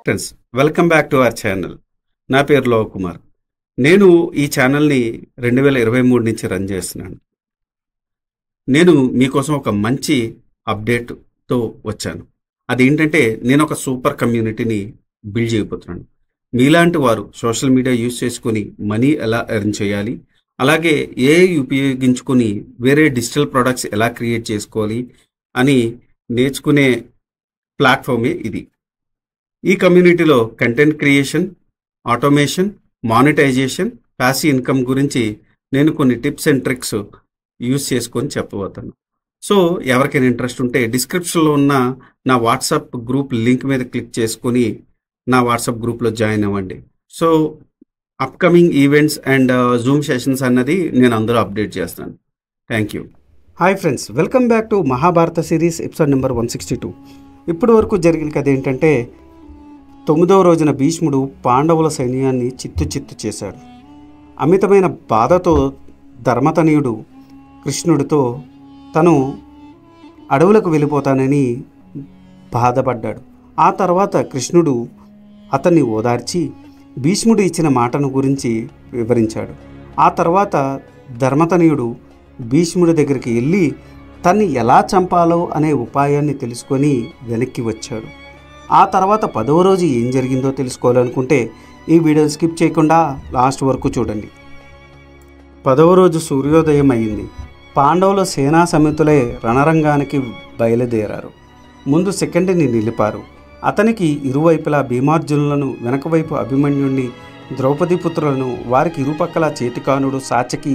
Friends, welcome back to our channel. నా పేరు Lowe Kumar. నేను ఈ ఛానల్ని 2023 నుంచి రన్ చేస్తున్నాను. నేను మీకోసం ఒక మంచి అప్డేట్తో వచ్చాను. అదేంటంటే, నేను ఒక సూపర్ కమ్యూనిటీని బిల్డ్ చేయబోతున్నాను. మీలాంటి వారు సోషల్ మీడియా యూజ్ చేసుకుని మనీ ఎలా ఎర్న్ చేయాలి, అలాగే ఏఐ ఉపయోగించుకొని వేరే డిజిటల్ ప్రొడక్ట్స్ ఎలా క్రియేట్ చేసుకోవాలి అని నేర్చుకునే ప్లాట్ఫామే ఇది. ఈ కమ్యూనిటీలో content creation, automation, monetization, passive income గురించి నేను కొన్ని టిప్స్ అండ్ ట్రిక్స్ యూజ్ చేసుకొని చెప్పబోతాను. సో ఎవరికైనా ఇంట్రెస్ట్ ఉంటే డిస్క్రిప్షన్లో ఉన్న నా వాట్సాప్ గ్రూప్ లింక్ మీద క్లిక్ చేసుకొని నా వాట్సాప్ గ్రూప్లో జాయిన్ అవ్వండి. So upcoming events and Zoom sessions అన్నది నేను అందులో అప్డేట్ చేస్తాను. Thank you. Hi friends, welcome back to Mahabharata series episode number 162. ఇప్పటి వరకు జరిగిన కథ ఏంటంటే, 9వ రోజున భీష్ముడు పాండవుల సైన్యాన్ని చిత్తు చేశాడు. అమితమైన బాధతో ధర్మతనయుడు కృష్ణుడితో తను అడవులకు వెళ్ళిపోతానని బాధపడ్డాడు. ఆ తర్వాత కృష్ణుడు అతన్ని ఓదార్చి భీష్ముడు ఇచ్చిన మాటను గురించి వివరించాడు. ఆ తర్వాత ధర్మతనయుడు భీష్ముడి దగ్గరికి వెళ్ళి తన్ని ఎలా చంపాలో అనే ఉపాయాన్ని తెలుసుకొని వెనక్కి వచ్చాడు. ఆ తర్వాత 10వ రోజు ఏం జరిగిందో తెలుసుకోవాలనుకుంటే ఈ వీడియోని స్కిప్ చేయకుండా లాస్ట్ వరకు చూడండి. 10వ రోజు సూర్యోదయం అయింది. పాండవుల సేనా సమితులే రణరంగానికి బయలుదేరారు. ముందు సెకండ్ని నిలిపారు. అతనికి ఇరువైపులా భీమార్జునులను, వెనకవైపు అభిమన్యుణ్ణి, ద్రౌపది పుత్రులను, వారికి ఇరుపక్కల చేతికానుడు, సాచకి,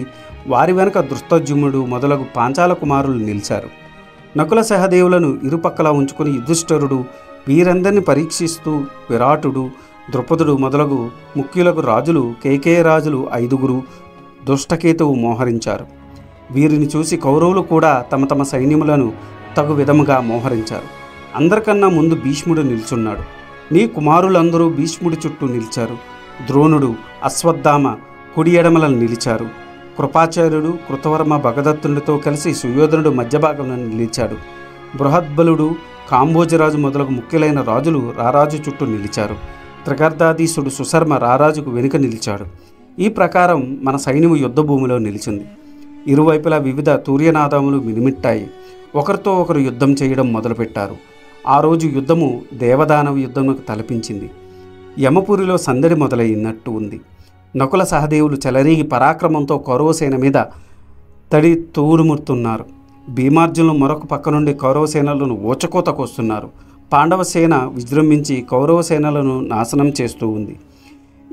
వారి వెనక దృష్టజుమ్నుడు మొదలగు పాంచాల కుమారులు నిలిచారు. నకుల సహదేవులను ఇరుపక్కల ఉంచుకుని యుధిష్ఠిరుడు వీరందరినీ పరీక్షిస్తూ విరాటుడు, ద్రుపదుడు మొదలగు ముఖ్యులకు రాజులు, కేకేయ రాజులు 5గురు, దుష్టకేతువు మోహరించారు. వీరిని చూసి కౌరవులు కూడా తమ తమ సైన్యములను తగు విధముగా మోహరించారు. అందరికన్నా ముందు భీష్ముడు నిల్చున్నాడు. నీ కుమారులందరూ భీష్ముడి చుట్టూ నిలిచారు. ద్రోణుడు, అశ్వత్థామ కుడి ఎడమలను నిలిచారు. కృపాచార్యుడు, కృతవర్మ భగదత్తునితో కలిసి సుయోధనుడు మధ్యభాగంలో నిలిచాడు. బృహద్బలుడు, కాంబోజరాజు మొదలగు ముఖ్యులైన రాజులు రారాజు చుట్టూ నిలిచారు. త్రిగర్దాధీశుడు సుశర్మ రారాజుకు వెనుక నిలిచాడు. ఈ ప్రకారం మన సైన్యము యుద్ధభూమిలో నిలిచింది. ఇరువైపులా వివిధ తూర్యనాదములు మినిమిట్టాయి. ఒకరితో ఒకరు యుద్ధం చేయడం మొదలుపెట్టారు. ఆ రోజు యుద్ధము దేవదానవ యుద్ధముకు తలపించింది. యమపురిలో సందడి మొదలైనట్టు ఉంది. నకుల సహదేవులు చెలరేగి పరాక్రమంతో కౌరవసేన మీద తడి తూరుముడుతున్నారు. భీమార్జునులు మరొక పక్క నుండి కౌరవసేనలను ఓచకోతకొస్తున్నారు. పాండవసేన విజృంభించి కౌరవసేనలను నాశనం చేస్తూ ఉంది.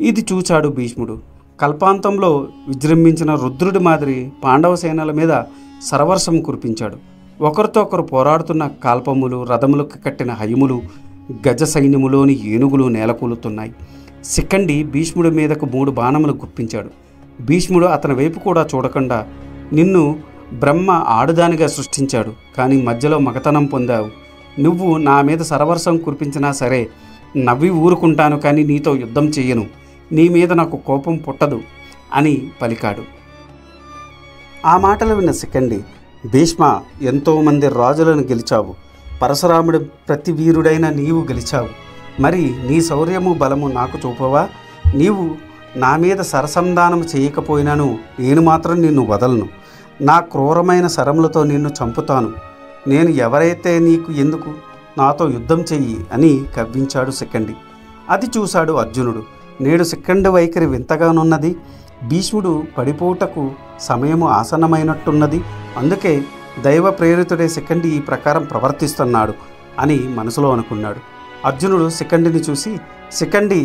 ఇది చూచాడు భీష్ముడు. కల్పాంతంలో విజృంభించిన రుద్రుడి మాదిరి పాండవసేనల మీద సరవర్షం కురిపించాడు. ఒకరితో ఒకరు పోరాడుతున్న కాల్పములు, రథములకు కట్టిన హయములు, గజ సైన్యములోని ఏనుగులు నేలకూలుతున్నాయి. శిఖండి భీష్ముడి మీదకు 3 బాణములు గుప్పించాడు. భీష్ముడు అతని వైపు కూడా చూడకుండా, నిన్ను బ్రహ్మ ఆడుదానిగా సృష్టించాడు, కానీ మధ్యలో మగతనం పొందావు. నువ్వు నా మీద సరవర్షం కురిపించినా సరే నవ్వి ఊరుకుంటాను, కానీ నీతో యుద్ధం చెయ్యను. నీ మీద నాకు కోపం పుట్టదు అని పలికాడు. ఆ మాటలు విన్న శిఖండి, భీష్మ, ఎంతోమంది రాజులను గెలిచావు. పరశురాముడి ప్రతి వీరుడైన నీవు గెలిచావు. మరి నీ శౌర్యము బలము నాకు చూపవా? నీవు నా మీద సరసంధానం చేయకపోయినాను నేను మాత్రం నిన్ను వదలను. నా క్రూరమైన శరములతో నిన్ను చంపుతాను. నేను ఎవరైతే నీకు ఎందుకు, నాతో యుద్ధం చెయ్యి అని కవ్వించాడు శిఖండి. అది చూశాడు అర్జునుడు. నేడు శిఖండి వైఖరి వింతగానున్నది. భీష్ముడు పడిపోటకు సమయము ఆసన్నమైనట్టున్నది. అందుకే దైవ ప్రేరితుడే శిఖండి ఈ ప్రకారం ప్రవర్తిస్తున్నాడు అని మనసులో అనుకున్నాడు. అర్జునుడు శిఖండిని చూసి, శిఖండి,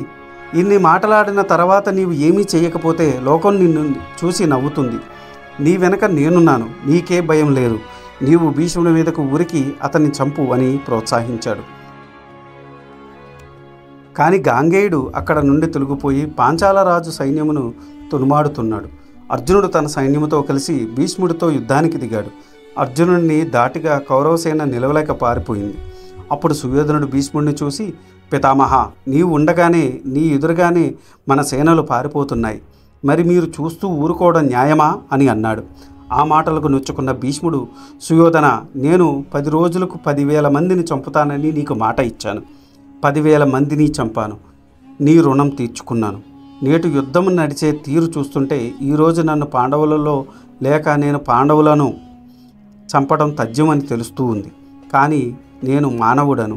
ఇన్ని మాటలాడిన తర్వాత నీవు ఏమీ చేయకపోతే లోకం నిన్ను చూసి నవ్వుతుంది. నీ వెనక నేనున్నాను, నీకే భయం లేదు. నీవు భీష్ముడి మీదకు ఉరికి అతన్ని చంపు అని ప్రోత్సహించాడు. కానీ గాంగేయుడు అక్కడ నుండి తొలగిపోయి పాంచాలరాజు సైన్యమును తునుమాడుతున్నాడు. అర్జునుడు తన సైన్యముతో కలిసి భీష్ముడితో యుద్ధానికి దిగాడు. అర్జునుడిని దాటిగా కౌరవసేన నిలవలేక పారిపోయింది. అప్పుడు సుయోధనుడు భీష్ముడిని చూసి, పితామహ, నీవు ఉండగానే నీ ఎదురుగానే మన సేనలు పారిపోతున్నాయి. మరి మీరు చూస్తూ ఊరుకోవడం న్యాయమా అని అన్నాడు. ఆ మాటలకు నొచ్చుకున్న భీష్ముడు, సుయోధన, నేను 10 రోజులకు 10,000 మందిని చంపుతానని నీకు మాట ఇచ్చాను. 10,000 మందిని చంపాను. నీ రుణం తీర్చుకున్నాను. నేటి యుద్ధం నడిచే తీరు చూస్తుంటే ఈరోజు నన్ను పాండవులలో లేక నేను పాండవులను చంపడం తథ్యమని తెలుస్తూ ఉంది. కానీ నేను మానవుడను,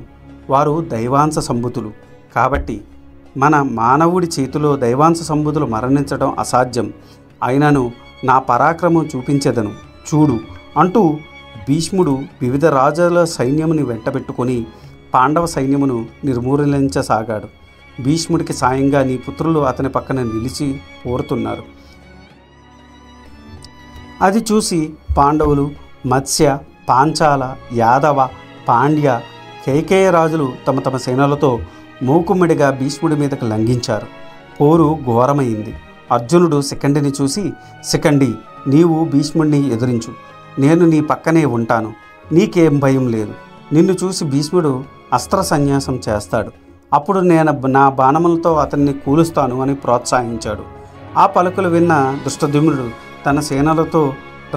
వారు దైవాంశ సంభూతులు. కాబట్టి మన మానవుడి చేతిలో దైవాంశ సంభూతులు మరణించడం అసాధ్యం. అయినను నా పరాక్రమం చూపించెదను చూడు అంటూ భీష్ముడు వివిధ రాజుల సైన్యముని వెంటబెట్టుకొని పాండవ సైన్యమును నిర్మూలించసాగాడు. భీష్ముడికి సాయంగా నీ పుత్రులు అతని పక్కన నిలిచి పోరుతున్నారు. అది చూసి పాండవులు, మత్స్య, పాంచాల, యాదవ, పాండ్య, కైకేయ రాజులు తమ తమ సేనలతో మూకుమ్మడిగా భీష్ముడి మీదకు లంఘించారు. పోరు ఘోరమైంది. అర్జునుడు శిఖండిని చూసి, శిఖండి, నీవు భీష్ముడిని ఎదిరించు, నేను నీ పక్కనే ఉంటాను, నీకేం భయం లేదు. నిన్ను చూసి భీష్ముడు అస్త్ర సన్యాసం చేస్తాడు, అప్పుడు నేను నా బాణములతో అతన్ని కూలుస్తాను అని ప్రోత్సహించాడు. ఆ పలుకులు విన్న ధృష్టద్యుమ్నుడు తన సేనలతో,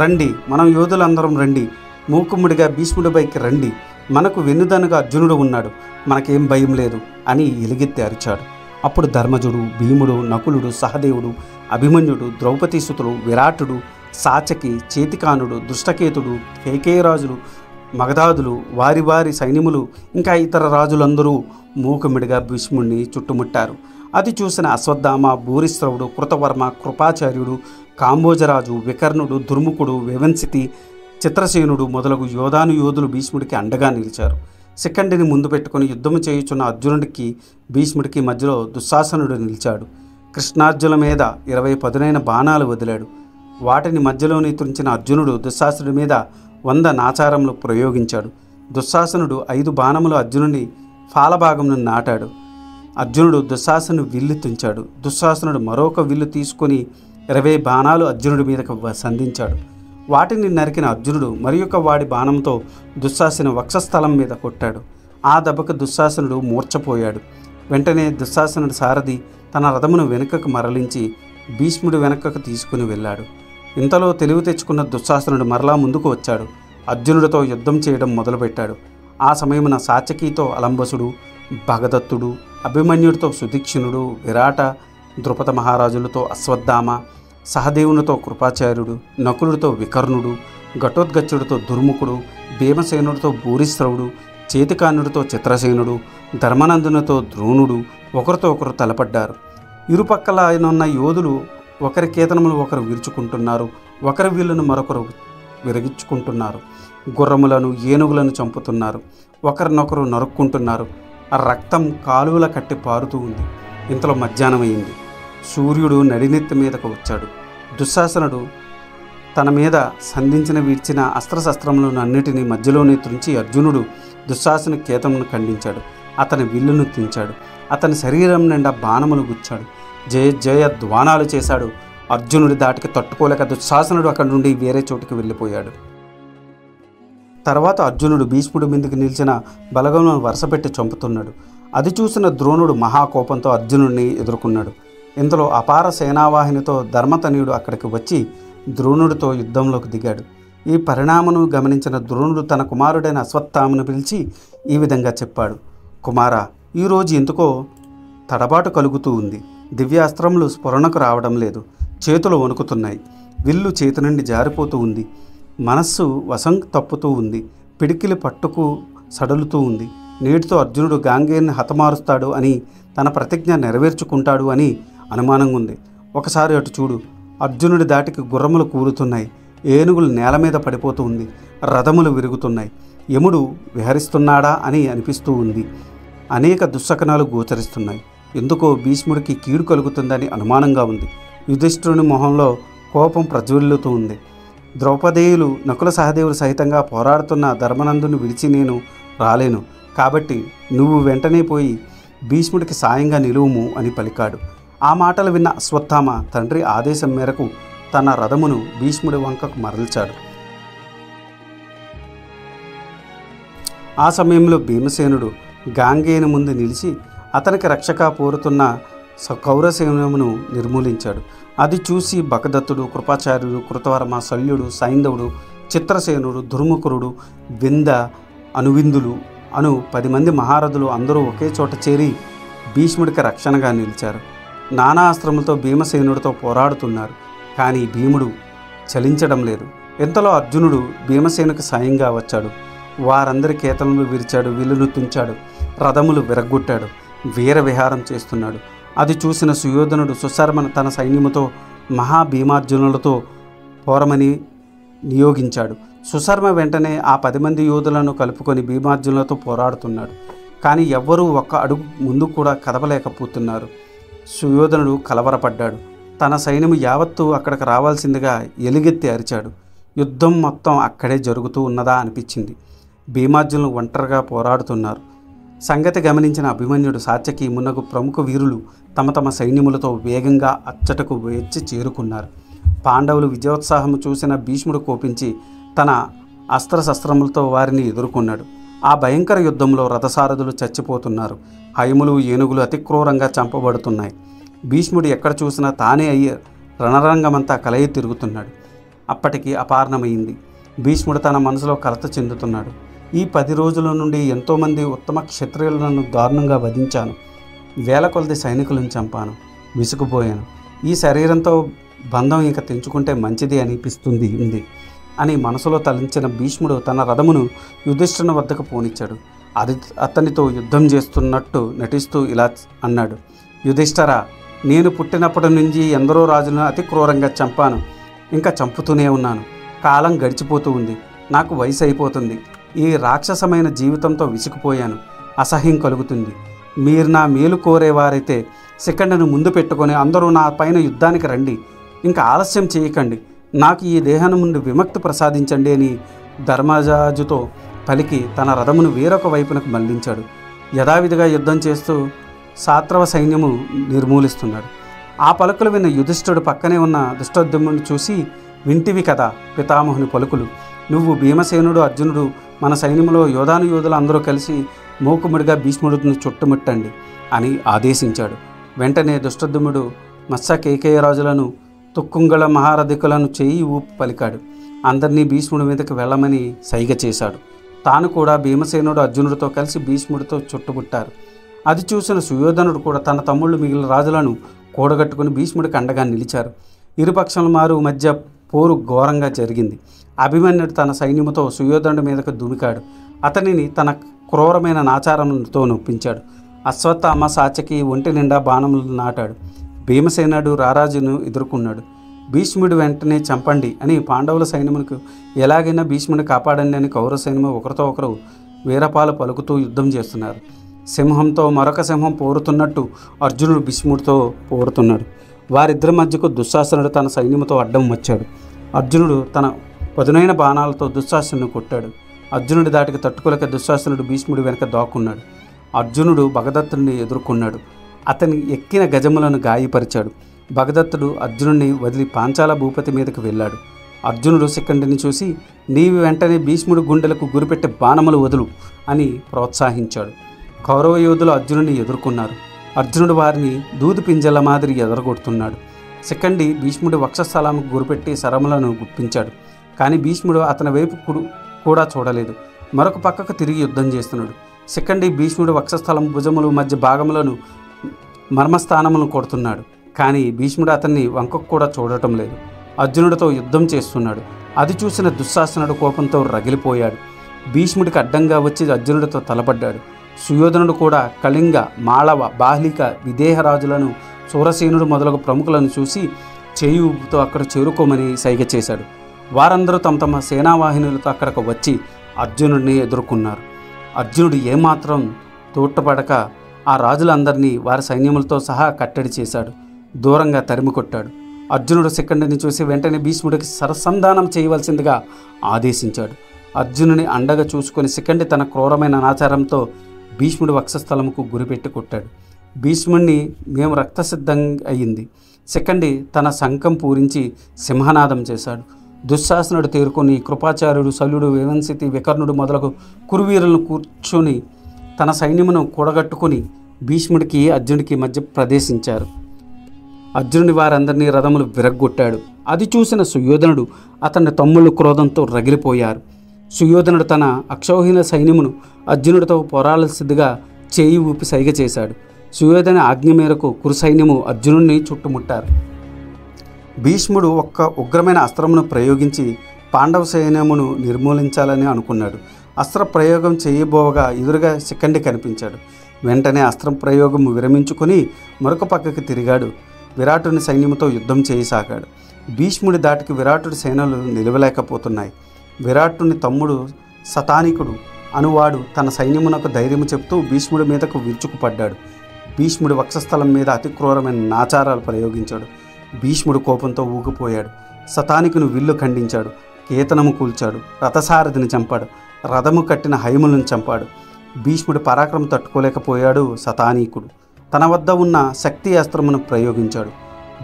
రండి, మనం యోధులందరం రండి, మూకుమ్ముడిగా భీష్ముడిపైకి రండి, మనకు వెన్నుదనుగా అర్జునుడు ఉన్నాడు, మనకేం భయం లేదు అని ఎలుగెత్తి అరిచాడు. అప్పుడు ధర్మజుడు, భీముడు, నకులుడు, సహదేవుడు, అభిమన్యుడు, ద్రౌపదీసుతుడు, విరాటుడు, సాచకి, చేతికానుడు, దుష్టకేతుడు, కేకేయరాజులు, మగధాదులు, వారి వారి సైన్యములు, ఇంకా ఇతర రాజులందరూ మూకుమ్మిడిగా భీష్ముడిని చుట్టుముట్టారు. అది చూసిన అశ్వత్థామ, భూరిశ్రవుడు, కృతవర్మ, కృపాచార్యుడు, కాంబోజరాజు, వికర్ణుడు, దుర్ముఖుడు, వివంశితి, చిత్రసేనుడు మొదలగు యోధులు భీష్ముడికి అండగా నిలిచారు. శిఖండిని ముందు పెట్టుకుని యుద్ధము చేయుచున్న అర్జునుడికి భీష్ముడికి మధ్యలో దుశ్శాసనుడు నిలిచాడు. కృష్ణార్జునుల మీద 20 పదునైన బాణాలు వదిలాడు. వాటిని మధ్యలోని తుంచిన అర్జునుడు దుశ్శాసనుడి మీద 100 నాచారములు ప్రయోగించాడు. దుశ్శాసనుడు 5 బాణములు అర్జునుని ఫాలభాగమును నాటాడు. అర్జునుడు దుశ్శాసను విల్లు తుంచాడు. దుశ్శాసనుడు మరొక విల్లు తీసుకొని 20 బాణాలు అర్జునుడి మీదకు సంధించాడు. వాటిని నరికిన అర్జునుడు మరి యొక్క వాడి బాణంతో దుశ్శాసన వక్షస్థలం మీద కొట్టాడు. ఆ దెబ్బకు దుశ్శాసనుడు మూర్ఛపోయాడు. వెంటనే దుశ్శాసనుడి సారథి తన రథమును వెనుకకు మరలించి భీష్ముడి వెనుకకు తీసుకుని వెళ్ళాడు. ఇంతలో తెలివి తెచ్చుకున్న దుశ్శాసనుడు మరలా ముందుకు వచ్చాడు. అర్జునుడితో యుద్ధం చేయడం మొదలుపెట్టాడు. ఆ సమయమున సాత్యకితో అలంబసుడు, భగదత్తుడు, అభిమన్యుడితో సుదీక్షణుడు, విరాట, ద్రుపద మహారాజులతో అశ్వత్థామ, సహదేవునితో కృపాచార్యుడు, నకులుడితో వికర్ణుడు, ఘటోద్గచుడితో దుర్ముఖుడు, భీమసేనుడితో భూరిశ్రవుడు, చేతికానుడితో చిత్రసేనుడు, ధర్మనందునితో ద్రోణుడు ఒకరితో ఒకరు తలపడ్డారు. ఇరుపక్కల ఆయనున్న యోధులు ఒకరి కేతనములు ఒకరు విరుచుకుంటున్నారు, ఒకరి వీళ్ళను మరొకరు విరగించుకుంటున్నారు, గుర్రములను ఏనుగులను చంపుతున్నారు, ఒకరినొకరు నరుక్కుంటున్నారు. ఆ రక్తం కాలువల కట్టి పారుతూ ఉంది. ఇంతలో మధ్యాహ్నమైంది. సూర్యుడు నడినెత్తి మీదకు వచ్చాడు. దుశ్శాసనుడు తన మీద సంధించిన విడిచిన అస్త్రశస్త్రములను అన్నిటినీ మధ్యలోనే త్రుంచి అర్జునుడు దుశ్శాసన కేతమును ఖండించాడు. అతని విల్లును తించాడు. అతని శరీరం నిండా బాణములు గుచ్చాడు. జయ జయ ధ్వానాలు చేశాడు. అర్జునుడి దాటికి తట్టుకోలేక దుశ్శాసనుడు అక్కడి నుండి వేరే చోటుకి వెళ్ళిపోయాడు. తర్వాత అర్జునుడు భీష్ముడి మీదకి నిలిచిన బలగములను వరుసపెట్టి చంపుతున్నాడు. అది చూసిన ద్రోణుడు మహాకోపంతో అర్జునుడిని ఎదుర్కొన్నాడు. ఇందులో అపార సేనావాహినితో ధర్మతనయుడు అక్కడికి వచ్చి ద్రోణుడితో యుద్ధంలోకి దిగాడు. ఈ పరిణామను గమనించిన ద్రోణుడు తన కుమారుడైన అశ్వత్థామను పిలిచి ఈ విధంగా చెప్పాడు. కుమారా, ఈరోజు ఎందుకో తడబాటు కలుగుతూ ఉంది. దివ్యాస్త్రములు స్ఫురణకు రావడం లేదు. చేతులు వణుకుతున్నాయి. విల్లు చేతి నుండి జారిపోతూ ఉంది. మనస్సు వశం తప్పుతూ ఉంది. పిడికిలి పట్టుకు సడలుతూ ఉంది. నేటితో అర్జునుడు గాంగేయుని హతమారుస్తాడు అని, తన ప్రతిజ్ఞ నెరవేర్చుకుంటాడు అని అనుమానంగా ఉంది. ఒకసారి అటు చూడు. అర్జునుడి దాటికి గుర్రములు కూరుతున్నాయి. ఏనుగులు నేల మీద పడిపోతూ ఉంది. రథములు విరుగుతున్నాయి. యముడు విహరిస్తున్నాడా అని అనిపిస్తూ ఉంది. అనేక దుశ్శకనాలు గోచరిస్తున్నాయి. ఎందుకో భీష్ముడికి కీడు కలుగుతుందని అనుమానంగా ఉంది. యుధిష్ఠిరుని మొహంలో కోపం ప్రజ్వలిల్లుతూ ఉంది. ద్రౌపదేయులు, నకుల సహదేవులు సహితంగా పోరాడుతున్న ధర్మనందుని విడిచి నేను రాలేను. కాబట్టి నువ్వు వెంటనే పోయి భీష్ముడికి సాయంగా నిలువుము అని పలికాడు. ఆ మాటలు విన్న అశ్వత్థామ తండ్రి ఆదేశం మేరకు తన రథమును భీష్ముడి వంకకు మరల్చాడు. ఆ సమయంలో భీమసేనుడు గాంగేయుని ముందు నిలిచి అతనికి రక్షగా పోరుతున్న కౌరసేనమును నిర్మూలించాడు. అది చూసి భగదత్తుడు, కృపాచార్యుడు, కృతవర్మ, శల్యుడు, సైంధవుడు, చిత్రసేనుడు, దుర్ముఖుడు, వింద, అనువిందులు, అను 10 మంది మహారథులు అందరూ ఒకే చోట చేరి భీష్ముడికి రక్షణగా నిలిచారు. నానా అస్త్రములతో భీమసేనుడితో పోరాడుతున్నారు. కానీ భీముడు చలించడం లేదు. ఇంతలో అర్జునుడు భీమసేనుకు సాయంగా వచ్చాడు. వారందరి కేతలను విరిచాడు, విల్లును తుంచాడు, రథములు విరగ్గొట్టాడు, వీర విహారం చేస్తున్నాడు. అది చూసిన సుయోధనుడు సుశర్మను తన సైన్యముతో మహాభీమార్జునులతో పోరమని నియోగించాడు. సుశర్మ వెంటనే ఆ 10 మంది యోధులను కలుపుకొని భీమార్జునులతో పోరాడుతున్నాడు. కానీ ఎవ్వరూ ఒక్క అడుగు ముందు కూడా కదపలేకపోతున్నారు. సుయోధనుడు కలవరపడ్డాడు. తన సైన్యము యావత్తు అక్కడికి రావాల్సిందిగా ఎలుగెత్తి అరిచాడు. యుద్ధం మొత్తం అక్కడే జరుగుతూ ఉన్నదా అనిపించింది. భీమార్జునులు ఒంటరిగా పోరాడుతున్నారు. సంగతి గమనించిన అభిమన్యుడు, సాత్యకి మున్నగు ప్రముఖ వీరులు తమ తమ సైన్యములతో వేగంగా అచ్చటకు వచ్చి చేరుకున్నారు. పాండవులు విజయోత్సాహము చూసిన భీష్ముడు కోపించి తన అస్త్రశస్త్రములతో వారిని ఎదుర్కొన్నాడు. ఆ భయంకర యుద్ధంలో రథసారథులు చచ్చిపోతున్నారు. హయములు, ఏనుగులు అతి క్రూరంగా చంపబడుతున్నాయి. భీష్ముడు ఎక్కడ చూసినా తానే అయ్యి రణరంగమంతా కలయి తిరుగుతున్నాడు. అప్పటికి అపారణమైంది. భీష్ముడు తన మనసులో కలత చెందుతున్నాడు. ఈ 10 రోజుల నుండి ఎంతోమంది ఉత్తమ క్షత్రియులను దారుణంగా వధించాను. వేల కొలది సైనికులను చంపాను. విసుగుపోయాను. ఈ శరీరంతో బంధం ఇంక తెంచుకుంటే మంచిది అనిపిస్తుంది అని మనసులో తలంచిన భీష్ముడు తన రథమును యుధిష్ఠిరుని వద్దకు పోనిచ్చాడు. అతనితో యుద్ధం చేస్తున్నట్టు నటిస్తూ ఇలా అన్నాడు: యుధిష్ఠిరా, నేను పుట్టినప్పటి నుంచి ఎందరో రాజులను అతి క్రూరంగా చంపాను. ఇంకా చంపుతూనే ఉన్నాను. కాలం గడిచిపోతూ ఉంది. నాకు వయసు అయిపోతుంది. ఈ రాక్షసమైన జీవితంతో విసిగిపోయాను. అసహ్యం కలుగుతుంది. మీరు నా మేలు కోరేవారైతే శిఖండిని ముందు పెట్టుకొని అందరూ నా పైన యుద్ధానికి రండి. ఇంకా ఆలస్యం చేయకండి. నాకు ఈ దేహం నుండి విముక్తి ప్రసాదించండి అని ధర్మరాజుతో పలికి తన రథమును వేరొక వైపునకు మళ్లించాడు. యథావిధిగా యుద్ధం చేస్తూ శాత్రవ సైన్యము నిర్మూలిస్తున్నాడు. ఆ పలుకులు విన్న యుధిష్ఠిరుడు పక్కనే ఉన్న ధృష్టద్యుమ్నుని చూసి, వింటివి కదా పితామహుని పలుకులు. నువ్వు, భీమసేనుడు, అర్జునుడు, మన సైన్యంలో యోధులు అందరూ కలిసి మూకుముడిగా భీష్ముడిని చుట్టుముట్టండి అని ఆదేశించాడు. వెంటనే ధృష్టద్యుమ్నుడు మత్స్య కేకేయ రాజులను, తుక్కుంగళ మహారథికులను చేయి ఊపి పలికాడు. అందరినీ భీష్ముడి మీదకి వెళ్ళమని సైగ చేశాడు. తాను కూడా భీమసేనుడు అర్జునుడితో కలిసి భీష్ముడితో చుట్టుముట్టారు. అది చూసిన సుయోధనుడు కూడా తన తమ్ముళ్ళు మిగిలిన రాజులను కూడగట్టుకుని భీష్ముడికి అండగా నిలిచారు. ఇరుపక్షముల మారు మధ్య పోరు ఘోరంగా జరిగింది. అభిమన్యుడు తన సైన్యముతో సుయోధనుడి మీదకు దుమికాడు. అతనిని తన క్రూరమైన నాచారంతో నొప్పించాడు. అశ్వత్థామ, సాత్యకి ఒంటి నిండా బాణములు నాటాడు. భీమసేనుడు రారాజును ఎదుర్కొన్నాడు. భీష్ముడు వెంటనే చంపండి అని పాండవుల సైన్యములకు, ఎలాగైనా భీష్ముడిని కాపాడండి అని కౌరవ సైన్యము ఒకరితో ఒకరు వీరపాలు పలుకుతూ యుద్ధం చేస్తున్నారు. సింహంతో మరొక సింహం పోరుతున్నట్టు అర్జునుడు భీష్ముడితో పోరుతున్నాడు. వారిద్దరి మధ్యకు దుశ్శాసనుడు తన సైన్యముతో అడ్డం వచ్చాడు. అర్జునుడు తన పదునైన బాణాలతో దుశ్శాసనుని కొట్టాడు. అర్జునుడి దాటికి తట్టుకోలేక దుశ్శాసనుడు భీష్ముడి వెనక దాక్కున్నాడు. అర్జునుడు భగదత్తుడిని ఎదుర్కొన్నాడు. అతని ఎక్కిన గజములను గాయపరిచాడు. భగదత్తుడు అర్జునుడిని వదిలి పాంచాల భూపతి మీదకు వెళ్ళాడు. అర్జునుడు శిఖండిని చూసి, నీవు వెంటనే భీష్ముడి గుండెలకు గురిపెట్టి బాణములు వదులు అని ప్రోత్సహించాడు. కౌరవ యోధులు అర్జునుడిని ఎదుర్కొన్నారు. అర్జునుడు వారిని దూది పింజల మాదిరి ఎదరగొడుతున్నాడు. శిఖండి భీష్ముడి వక్షస్థలానికి గురిపెట్టి శరములను గుప్పించాడు. కానీ భీష్ముడు అతని వైపు కూడా చూడలేదు. మరొక పక్కకు తిరిగి యుద్ధం చేస్తున్నాడు. శిఖండి భీష్ముడి వక్షస్థలం, భుజములు మధ్య భాగములను, మర్మస్థానములను కొడుతున్నాడు. కానీ భీష్ముడు అతన్ని వంకకు కూడా చూడటం లేదు. అర్జునుడితో యుద్ధం చేస్తున్నాడు. అది చూసిన దుశ్శాసనుడు కోపంతో రగిలిపోయాడు. భీష్ముడికి అడ్డంగా వచ్చి అర్జునుడితో తలపడ్డాడు. సుయోధనుడు కూడా కళింగ, మాళవ, బాహ్లిక, విదేహరాజులను, సూరసేనుడు మొదలగు ప్రముఖులను చూసి చేయి ఊపుతో అక్కడ చేరుకోమని సైగ చేశాడు. వారందరూ తమ తమ సేనావాహినులతో అక్కడికి వచ్చి అర్జునుడిని ఎదుర్కొన్నారు. అర్జునుడు ఏమాత్రం తోటపడక ఆ రాజులందరినీ వారి సైన్యములతో సహా కట్టడి చేశాడు. దూరంగా తరిమి కొట్టాడు. అర్జునుడు శిఖండిని చూసి వెంటనే భీష్ముడికి సరసంధానం చేయవలసిందిగా ఆదేశించాడు. అర్జునుని అండగా చూసుకొని శిఖండి తన క్రూరమైన నాచారంతో భీష్ముడి వక్షస్థలముకు గురిపెట్టి కొట్టాడు. భీష్ముడిని మేము రక్తసిద్ధం అయ్యింది. శిఖండి తన శంఖం పూరించి సింహనాదం చేశాడు. దుశ్శాసనుడు తేరుకొని కృపాచార్యుడు, శల్యుడు, వివంశితి, వికర్ణుడు మొదలగు కురువీరులను కూర్చొని తన సైన్యమును కూడగట్టుకుని భీష్ముడికి అర్జునుడికి మధ్య ప్రవేశించారు. అర్జునుడి వారందరినీ రథములు విరగ్గొట్టాడు. అది చూసిన సుయోధనుడు, అతని తమ్ముళ్ళు క్రోధంతో రగిలిపోయారు. సుయోధనుడు తన అక్షౌహిణ సైన్యమును అర్జునుడితో పోరాడాల్సిందిగా చేయి ఊపి సైగ చేశాడు. సుయోధన ఆజ్ఞ మేరకు కురు సైన్యము అర్జునుడిని చుట్టుముట్టారు. భీష్ముడు ఒక్క ఉగ్రమైన అస్త్రమును ప్రయోగించి పాండవ సైన్యమును నిర్మూలించాలని అనుకున్నాడు. అస్త్ర ప్రయోగం చేయబోవగా ఎదురుగా శిఖండి కనిపించాడు. వెంటనే అస్త్రం ప్రయోగం విరమించుకుని మరొక పక్కకి తిరిగాడు. విరాటుని సైన్యముతో యుద్ధం చేయసాగాడు. భీష్ముడి దాటికి విరాటుడి సేనలు నిలవలేకపోతున్నాయి. విరాటుని తమ్ముడు శతానీకుడు అనువాడు తన సైన్యమునకు ధైర్యము చెప్తూ భీష్ముడి మీదకు విరుచుకుపడ్డాడు. భీష్ముడి వక్షస్థలం మీద అతి క్రూరమైన నాచారాలు ప్రయోగించాడు. భీష్ముడు కోపంతో ఊగిపోయాడు. శతానీకుని విల్లు ఖండించాడు. కేతనము కూల్చాడు. రథసారథిని చంపాడు. రథము కట్టిన హైములను చంపాడు. భీష్ముడి పరాక్రమం తట్టుకోలేకపోయాడు శతానీకుడు. తన వద్ద ఉన్న శక్తి అస్త్రమును ప్రయోగించాడు.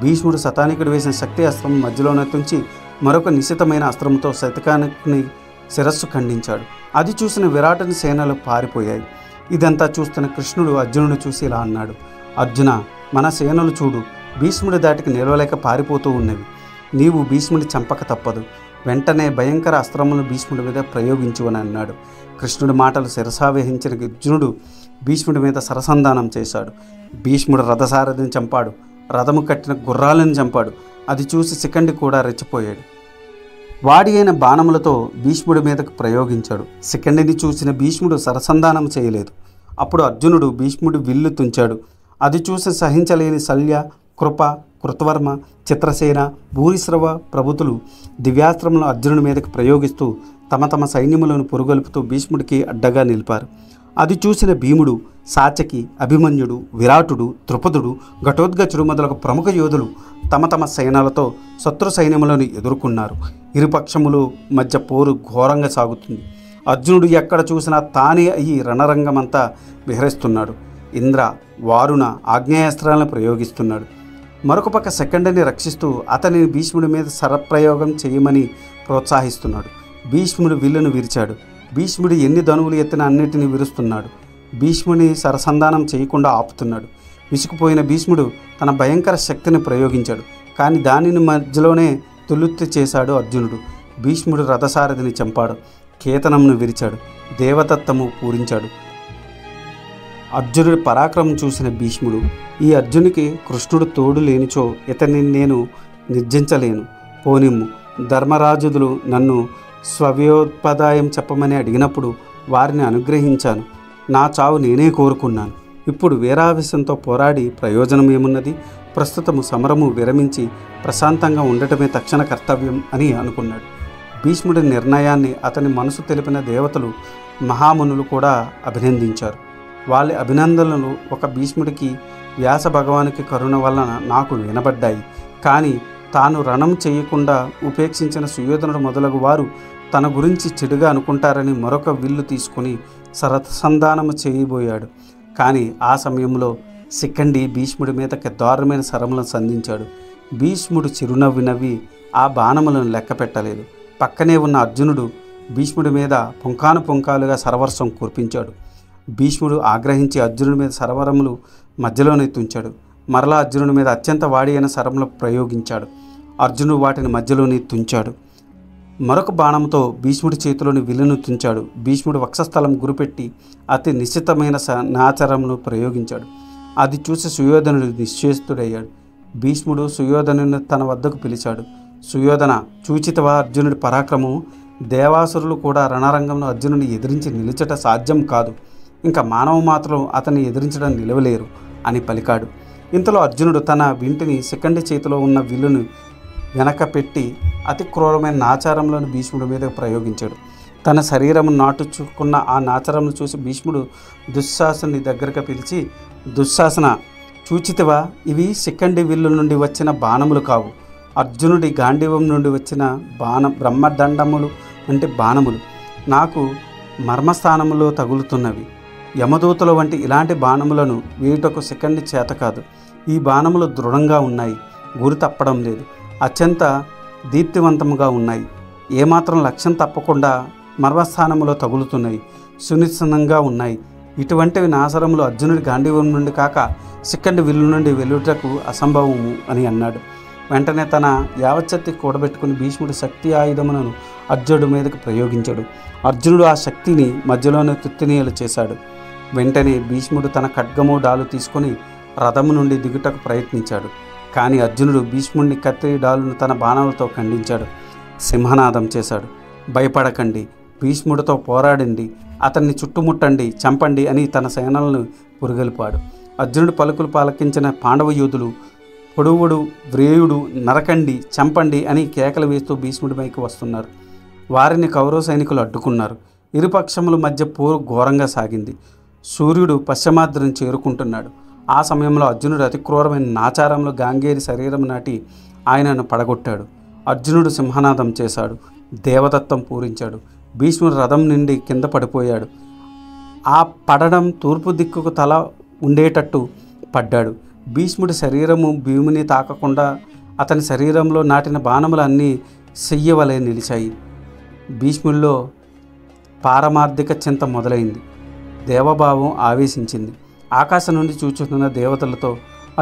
భీష్ముడు శతానీకుడు వేసిన శక్తి అస్త్రం మధ్యలోనే తుంచి మరొక నిశితమైన అస్త్రంతో శతకానికుని శిరస్సు ఖండించాడు. అది చూసిన విరాటుని సేనలు పారిపోయాయి. ఇదంతా చూస్తున్న కృష్ణుడు అర్జునుడు చూసి ఇలా అన్నాడు, అర్జున, మన సేనలు చూడు, భీష్ముడి దాటికి నిలవలేక పారిపోతూ ఉన్నవి. నీవు భీష్ముడి చంపక తప్పదు. వెంటనే భయంకర అస్త్రములను భీష్ముడి మీద ప్రయోగించువని అన్నాడు. కృష్ణుడి మాటలు శిరసావహించిన అర్జునుడు భీష్ముడి మీద సరసంధానం చేశాడు. భీష్ముడు రథసారథిని చంపాడు. రథము కట్టిన గుర్రాలను చంపాడు. అది చూసి శిఖండి కూడా రెచ్చిపోయాడు. వాడి అయిన బాణములతో భీష్ముడి మీదకు ప్రయోగించాడు. శిఖండిని చూసిన భీష్ముడు సరసంధానం చేయలేదు. అప్పుడు అర్జునుడు భీష్ముడి విల్లు తుంచాడు. అది చూసి సహించలేని శల్య, కృప, కృతవర్మ, చిత్రసేన, భూరిశ్రవ ప్రభుతులు దివ్యాస్త్రములను అర్జునుడి మీదకి ప్రయోగిస్తూ తమ తమ సైన్యములను పొరుగొల్పుతూ భీష్ముడికి అడ్డగా నిలిపారు. అది చూసిన భీముడు, సాత్యకి, అభిమన్యుడు, విరాటుడు, ద్రుపదుడు, ఘటోద్గచుడు మొదలగు ప్రముఖ యోధులు తమ తమ సేనలతో శత్రు సైన్యములను ఎదుర్కొన్నారు. ఇరుపక్షములు మధ్య పోరు ఘోరంగా సాగుతుంది. అర్జునుడు ఎక్కడ చూసినా తానే అయ్యి రణరంగమంతా విహరిస్తున్నాడు. ఇంద్ర, వారుణ ఆగ్నేయాస్త్రాలను ప్రయోగిస్తున్నాడు. మరొక పక్క శిఖండిని రక్షిస్తూ అతనిని భీష్ముడి మీద శరప్రయోగం చేయమని ప్రోత్సహిస్తున్నాడు. భీష్ముడు విల్లును విరిచాడు. భీష్ముడు ఎన్ని ధనువులు ఎత్తిన అన్నిటినీ విరుస్తున్నాడు. భీష్ముని సరసంధానం చేయకుండా ఆపుతున్నాడు. విసుకుపోయిన భీష్ముడు తన భయంకర శక్తిని ప్రయోగించాడు. కానీ దానిని మధ్యలోనే తులుత్తి చేశాడు అర్జునుడు. భీష్ముడు రథసారథిని చంపాడు. కేతనమును విరిచాడు. దేవదత్తము పూరించాడు. అర్జునుడి పరాక్రమం చూసిన భీష్ముడు, ఈ అర్జునికి కృష్ణుడు తోడు లేనిచో ఇతన్ని నేను నిర్జించలేను. పోనిమ్ము, ధర్మరాజులు నన్ను స్వవ్యోత్పదాయం చెప్పమని అడిగినప్పుడు వారిని అనుగ్రహించాను. నా చావు నేనే కోరుకున్నాను. ఇప్పుడు వీరావేశంతో పోరాడి ప్రయోజనం ఏమున్నది? ప్రస్తుతము సమరము విరమించి ప్రశాంతంగా ఉండటమే తక్షణ కర్తవ్యం అని అనుకున్నాడు. భీష్ముడి నిర్ణయాన్ని అతని మనసు తెలిపిన దేవతలు, మహామునులు కూడా అభినందించారు. వాళ్ళ అభినందనలు ఒక భీష్ముడికి వ్యాస భగవానికి కరుణ వలన నాకు వినబడ్డాయి. కానీ తాను రణం చేయకుండా ఉపేక్షించిన సుయోధనుడు మొదలగు వారు తన గురించి చెడుగా అనుకుంటారని మరొక విల్లు తీసుకుని సరసంధానము చేయబోయాడు. కానీ ఆ సమయంలో శిఖండి భీష్ముడి మీదకి దారుణమైన శరములను సంధించాడు. భీష్ముడు చిరునవ్వి నవ్వి ఆ బాణములను లెక్క పెట్టలేదు. పక్కనే ఉన్న అర్జునుడు భీష్ముడి మీద పుంకాను పుంకాలుగా సరవర్షం కురిపించాడు. భీష్ముడు ఆగ్రహించి అర్జునుడి మీద సరవరములు మధ్యలోనే తుంచాడు. మరలా అర్జునుడి మీద అత్యంత వాడి అయిన శరములు ప్రయోగించాడు. అర్జునుడు వాటిని మధ్యలోనే తుంచాడు. మరొక బాణంతో భీష్ముడి చేతిలోని విల్లును తుంచాడు. భీష్ముడు వక్షస్థలం గురిపెట్టి అతి నిశ్చితమైన నాచరమును ప్రయోగించాడు. అది చూసి సుయోధనుడు నిశ్చేష్టుడయ్యాడు. భీష్ముడు సుయోధనుని తన వద్దకు పిలిచాడు. సుయోధన, చూచితవా అర్జునుడి పరాక్రమం? దేవాసురులు కూడా రణరంగంలో అర్జునుడిని ఎదిరించి నిలిచట సాధ్యం కాదు. ఇంకా మానవ మాత్రం అతన్ని ఎదిరించడం నిలవలేరు అని పలికాడు. ఇంతలో అర్జునుడు తన వింటిని శిఖండి చేతిలో ఉన్న విల్లును వెనక పెట్టి అతి క్రూరమైన నాచారంలోని భీష్ముడి మీద ప్రయోగించాడు. తన శరీరము నాటుచుకున్న ఆ నాచారమును చూసి భీష్ముడు దుశ్శాసని దగ్గరకు పిలిచి, దుశ్శాసన, చూచితివా, ఇవి శిఖండి విల్లు నుండి వచ్చిన బాణములు కావు. అర్జునుడి గాంధీవం నుండి వచ్చిన బ్రహ్మదండములు అంటే బాణములు. నాకు మర్మస్థానములో తగులుతున్నవి. యమదూతల వంటి ఇలాంటి బాణములను వేయుటకు శిఖండి చేత కాదు. ఈ బాణములు దృఢంగా ఉన్నాయి. గురి తప్పడం లేదు. అత్యంత దీప్తివంతముగా ఉన్నాయి. ఏమాత్రం లక్ష్యం తప్పకుండా మర్మస్థానములో తగులుతున్నాయి. సునిశ్చితంగా ఉన్నాయి. ఇటువంటివి నాశరములు అర్జునుడి గాంధీవం నుండి కాక శిఖండి విల్లు నుండి వెలుటకు అసంభవము అని అన్నాడు. వెంటనే తన యావచ్చక్తి కూడబెట్టుకుని భీష్ముడి శక్తి ఆయుధములను అర్జునుడి మీదకి ప్రయోగించాడు. అర్జునుడు ఆ శక్తిని మధ్యలోనే తుత్తినీయలు చేశాడు. వెంటనే భీష్ముడు తన ఖడ్గము డాలు తీసుకొని రథము నుండి దిగుటకు ప్రయత్నించాడు. కానీ అర్జునుడు భీష్ముడిని కత్తి డాలును తన బాణాలతో ఖండించాడు. సింహనాదం చేశాడు. భయపడకండి, భీష్ముడితో పోరాడండి, అతన్ని చుట్టుముట్టండి, చంపండి అని తన సేనలను పురుగొల్పాడు. అర్జునుడు పలుకులు పలకించిన పాండవ యోధులు పొడువుడు, వ్రేయుడు, నరకండి, చంపండి అని కేకలు వేస్తూ భీష్ముడి పైకి వస్తున్నారు. వారిని కౌరవ సైనికులు అడ్డుకున్నారు. ఇరుపక్షముల మధ్య పోరు ఘోరంగా సాగింది. సూర్యుడు పశ్చిమాద్రిని చేరుకుంటున్నాడు. ఆ సమయంలో అర్జునుడు అతి క్రూరమైన నాచారంలో గాంగేరి శరీరం నాటి ఆయనను పడగొట్టాడు. అర్జునుడు సింహనాదం చేశాడు. దేవదత్తం పూరించాడు. భీష్ముడు రథం నుండి కింద పడిపోయాడు. ఆ పడడం తూర్పు దిక్కుకు తల ఉండేటట్టు పడ్డాడు. భీష్ముడి శరీరము భీముని తాకకుండా అతని శరీరంలో నాటిన బాణములు అన్నీ చెయ్యవలే నిలిచాయి. భీష్ముడిలో పారమార్థిక చింత మొదలైంది. దేవభావం ఆవేశించింది. ఆకాశం నుండి చూచుతున్న దేవతలతో,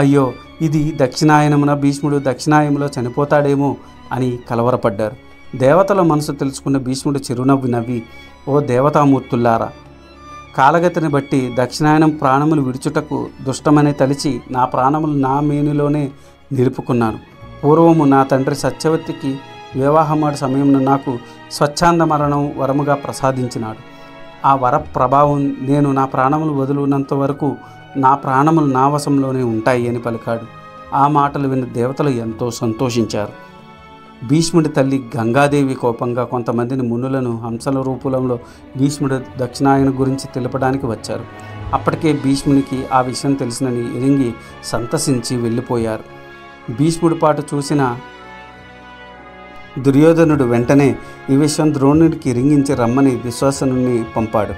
అయ్యో ఇది దక్షిణాయనమున, భీష్ముడు దక్షిణాయనంలో చనిపోతాడేమో అని కలవరపడ్డారు. దేవతల మనసు తెలుసుకున్న భీష్ముడు చిరునవ్వు నవ్వి, ఓ దేవతామూర్తుల్లారా, కాలగతిని బట్టి దక్షిణాయనం ప్రాణములు విడుచుటకు దుష్టమని తలిచి నా ప్రాణములు నా మేనిలోనే నిలుపుకున్నాను. పూర్వము నా తండ్రి సత్యవతికి వివాహమాడు సమయంలో నాకు స్వచ్ఛంద మరణం వరముగా ప్రసాదించినాడు. ఆ వర ప్రభావం నేను నా ప్రాణములు వదులున్నంత వరకు నా ప్రాణములు నా వశంలోనే ఉంటాయి అని పలికాడు. ఆ మాటలు విన్న దేవతలు ఎంతో సంతోషించారు. భీష్ముడి తల్లి గంగాదేవి కోపంగా కొంతమందిని మునులను హంసల రూపంలో భీష్ముడి దక్షిణాయన గురించి తెలపడానికి వచ్చారు. అప్పటికే భీష్మునికి ఆ విషయం తెలిసినని ఎరింగి సంతసించి వెళ్ళిపోయారు. భీష్ముడి పాటు చూసిన దుర్యోధనుడు వెంటనే ఈ విషయం ద్రోణుడికి రింగించి రమ్మని దుశ్శాసనుని పంపాడు.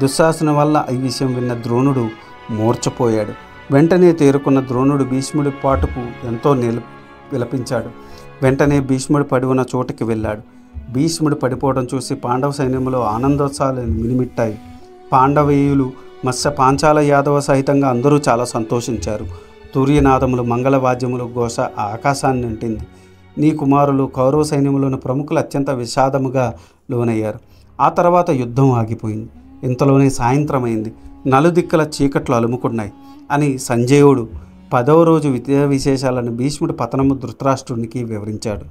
దుశ్శాసన వల్ల ఈ విషయం విన్న ద్రోణుడు మూర్ఛపోయాడు. వెంటనే తేరుకున్న ద్రోణుడు భీష్ముడి పాటుకు ఎంతో విలపించాడు. వెంటనే భీష్ముడు పడి ఉన్న చోటుకి వెళ్ళాడు. భీష్ముడు పడిపోవడం చూసి పాండవ సైన్యంలో ఆనందోత్సాహాలు మినిమిట్టాయి. పాండవీయులు, మత్స్య పాంచాల యాదవ సహితంగా అందరూ చాలా సంతోషించారు. తూర్యనాదములు, మంగళవాద్యములు ఘోష ఆకాశాన్ని నింటింది. నీ కుమారులు కౌరవ సైన్యంలోని ప్రముఖులు అత్యంత విషాదముగా లోనయ్యారు. ఆ తర్వాత యుద్ధం ఆగిపోయింది. ఇంతలోనే సాయంత్రమైంది. నలుదిక్కల చీకట్లు అలుముకున్నాయి అని సంజయుడు 10వ రోజు విద్యా విశేషాలను భీష్ముడి పతనము ధృతరాష్ట్రునికి వివరించాడు.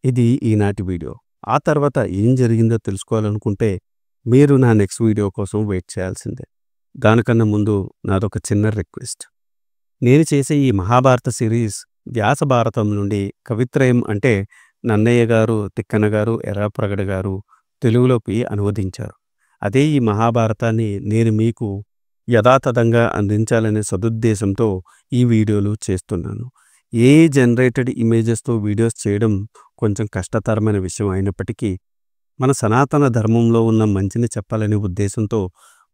ఇది ఈనాటి వీడియో. ఆ తర్వాత ఏం జరిగిందో తెలుసుకోవాలనుకుంటే మీరు నా నెక్స్ట్ వీడియో కోసం వెయిట్ చేయాల్సిందే. దానికన్నా ముందు నాదొక చిన్న రిక్వెస్ట్. నేను చేసే ఈ మహాభారత సిరీస్ వ్యాస భారతం నుండి కవిత్రయం అంటే నన్నయ్య గారు, తిక్కన గారు, ఎర్రప్రగడ గారు తెలుగులోకి అనువదించారు. అదే ఈ మహాభారతాన్ని నేను మీకు యథాతథంగా అందించాలనే సదుద్దేశంతో ఈ వీడియోలు చేస్తున్నాను. జనరేటెడ్ ఇమేజెస్తో వీడియోస్ చేయడం కొంచెం కష్టతరమైన విషయం అయినప్పటికీ మన సనాతన ధర్మంలో ఉన్న మంచిని చెప్పాలనే ఉద్దేశంతో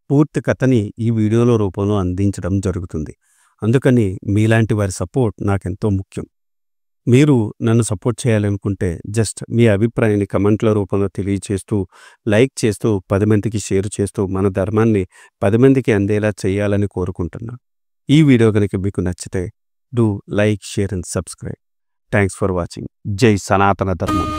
పూర్తి కథని ఈ వీడియోల రూపంలో అందించడం జరుగుతుంది. అందుకని మీలాంటి వారి సపోర్ట్ నాకెంతో ముఖ్యం. మీరు నన్ను సపోర్ట్ చేయాలనుకుంటే జస్ట్ మీ అభిప్రాయాన్ని కమెంట్ల రూపంలో తెలియచేస్తూ, లైక్ చేస్తూ, 10 మందికి షేర్ చేస్తూ మన ధర్మాన్ని 10 మందికి అందేలా చేయాలని కోరుకుంటున్నాను. ఈ వీడియో కనుక మీకు నచ్చితే do like, share and subscribe. Thanks for watching. జై సనాతన ధర్మం.